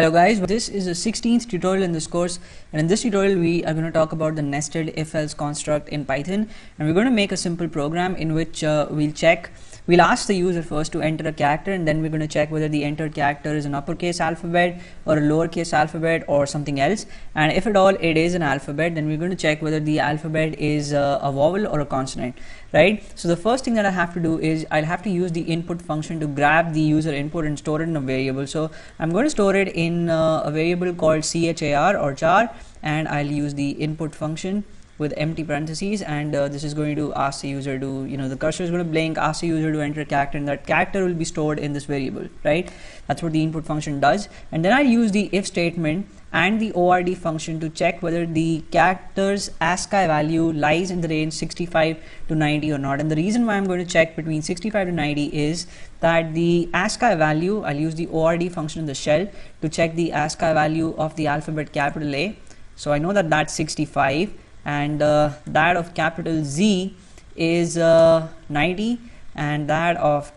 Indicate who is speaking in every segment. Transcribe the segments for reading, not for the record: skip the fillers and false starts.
Speaker 1: Hello guys, this is the 16th tutorial in this course, and in this tutorial we are going to talk about the nested if-else construct in Python, and we're going to make a simple program in which we'll ask the user first to enter a character, and then we're going to check whether the entered character is an uppercase alphabet or a lowercase alphabet or something else, and if at all it is an alphabet, then we're going to check whether the alphabet is a vowel or a consonant, right? So the first thing that I have to do is I'll have to use the input function to grab the user input and store it in a variable. So I'm going to store it in a variable called char or char, and I'll use the input function with empty parentheses, and this is going to ask the user to, the cursor is going to blink, ask the user to enter a character, and that character will be stored in this variable, right? That's what the input function does. And then I use the if statement and the ORD function to check whether the character's ASCII value lies in the range 65 to 90 or not. And the reason why I'm going to check between 65 to 90 is that the ASCII value, I'll use the ORD function in the shell to check the ASCII value of the alphabet capital A. So I know that that's 65, and that of capital Z is 90, and that of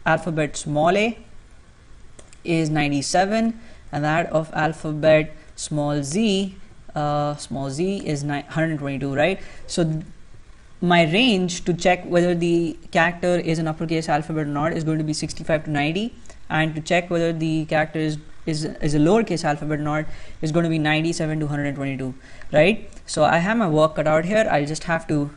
Speaker 1: alphabet small a is 97, and that of alphabet small z is 122, right? So my range to check whether the character is an uppercase alphabet or not is going to be 65 to 90, and to check whether the character is a lowercase alphabet or not is going to be 97 to 122, right? So I have my work cut out here. I'll just have to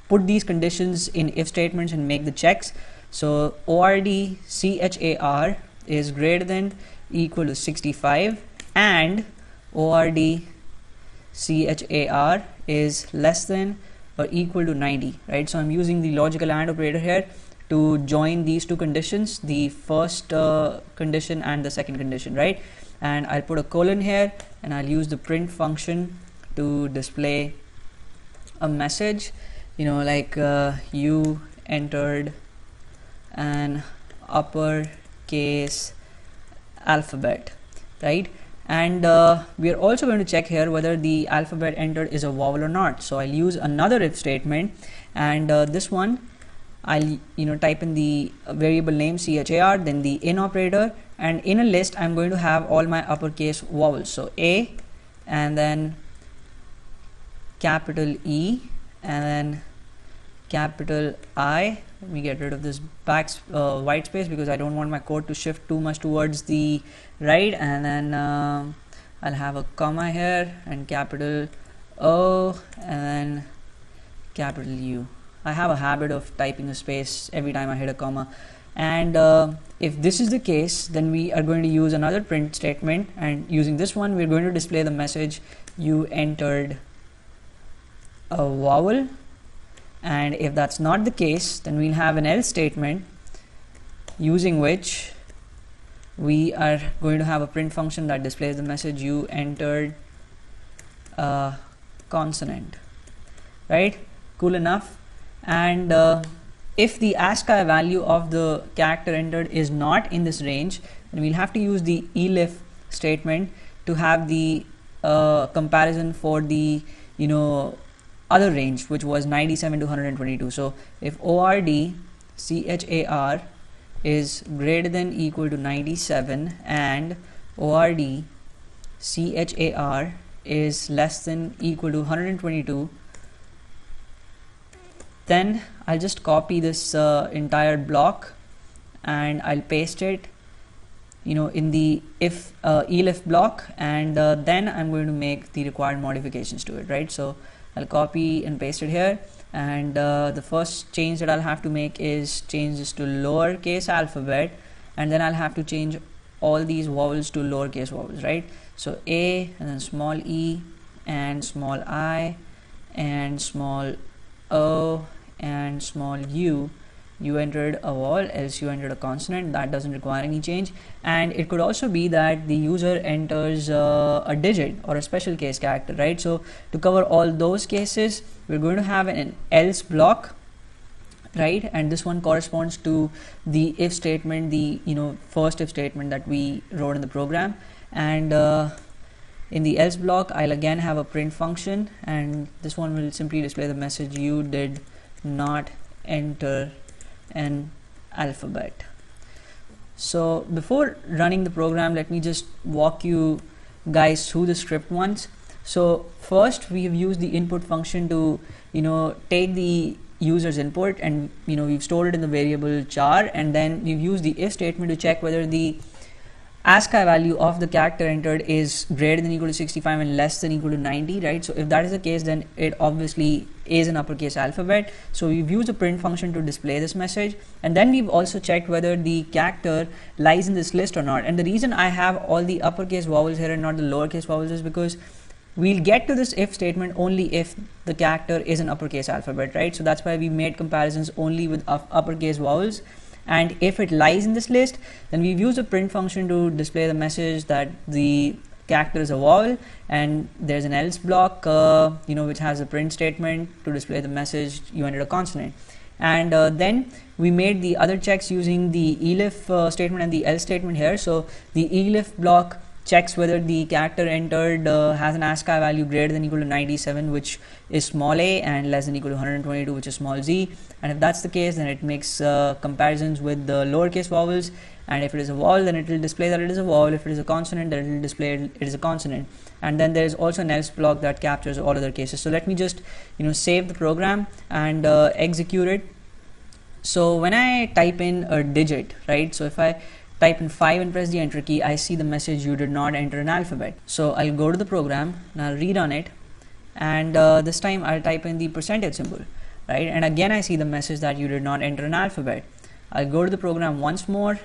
Speaker 1: put these conditions in if statements and make the checks. So ORD char is greater than equal to 65, and ORD char is less than or equal to 90, right? So I'm using the logical AND operator here to join these two conditions, the first condition and the second condition, right? And I'll put a colon here, and I'll use the print function to display a message, like you entered an uppercase alphabet, right? And we are also going to check here whether the alphabet entered is a vowel or not. So I'll use another if statement, and this one I'll type in the variable name char, then the in operator, and in a list I'm going to have all my uppercase vowels. So A, and then capital E, and then capital I. Let me get rid of this white space because I don't want my code to shift too much towards the right, and then I'll have a comma here, and capital O, and then capital U. I have a habit of typing a space every time I hit a comma, and if this is the case, then we are going to use another print statement, and using this one we're going to display the message you entered a vowel. And if that's not the case, then we'll have an else statement using which we are going to have a print function that displays the message you entered a consonant, right? Cool enough. And if the ASCII value of the character entered is not in this range, then we'll have to use the elif statement to have the comparison for the other range, which was 97 to 122. So if ORD char is greater than equal to 97 and ORD char is less than equal to 122, then I'll just copy this entire block and I'll paste it in the if elif block, and then I'm going to make the required modifications to it, right? So I'll copy and paste it here, and the first change that I'll have to make is change this to lowercase alphabet, and then I'll have to change all these vowels to lowercase vowels, right? So A, and then small e, and small I, and small o, and small u. You entered a vowel, else you entered a consonant. That doesn't require any change. And it could also be that the user enters a digit or a special case character, right? So to cover all those cases, we're going to have an else block, right? And this one corresponds to the if statement, the first if statement that we wrote in the program. And in the else block, I'll again have a print function, and this one will simply display the message you did not enter an alphabet. So before running the program, let me just walk you guys through the script once. So first we have used the input function to take the user's input, and we've stored it in the variable char, and then we've used the if statement to check whether the ASCII value of the character entered is greater than equal to 65 and less than equal to 90, right? So if that is the case, then it obviously is an uppercase alphabet. So we've used a print function to display this message, and then we've also checked whether the character lies in this list or not. And the reason I have all the uppercase vowels here and not the lowercase vowels is because we'll get to this if statement only if the character is an uppercase alphabet, right? So that's why we made comparisons only with uppercase vowels. And if it lies in this list, then we've used a print function to display the message that the character is a vowel, and there's an else block which has a print statement to display the message you entered a consonant. And then we made the other checks using the elif statement and the else statement here. So the elif block checks whether the character entered has an ASCII value greater than equal to 97, which is small a, and less than equal to 122, which is small z. And if that's the case, then it makes comparisons with the lowercase vowels, and if it is a vowel, then it will display that it is a vowel. If it is a consonant, then it will display it is a consonant. And then there is also an else block that captures all other cases. So let me just save the program and execute it. So when I type in a digit, right, so if I type in 5 and press the enter key, I see the message you did not enter an alphabet. So I'll go to the program and I'll rerun it, and this time I'll type in the percentage symbol, right, and again I see the message that you did not enter an alphabet. I'll go to the program once more,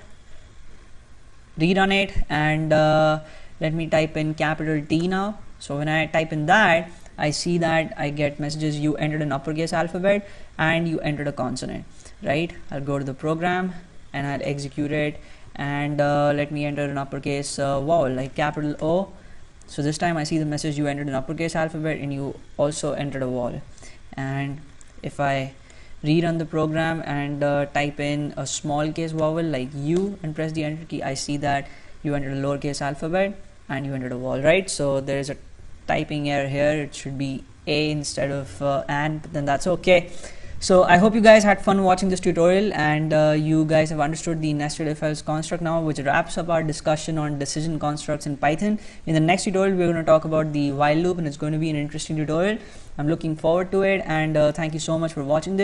Speaker 1: rerun it, and let me type in capital T now. So when I type in that, I see that I get messages you entered an uppercase alphabet and you entered a consonant, right? I'll go to the program and I'll execute it, and let me enter an uppercase vowel like capital O. So this time I see the message you entered an uppercase alphabet and you also entered a vowel. And if I rerun the program and type in a small case vowel like U and press the enter key, I see that you entered a lowercase alphabet and you entered a vowel, right? So there is a typing error here. It should be A instead of and, but then that's okay. So I hope you guys had fun watching this tutorial, and you guys have understood the nested if-else construct now, which wraps up our discussion on decision constructs in Python. In the next tutorial, we're going to talk about the while loop, and it's going to be an interesting tutorial. I'm looking forward to it, and thank you so much for watching this.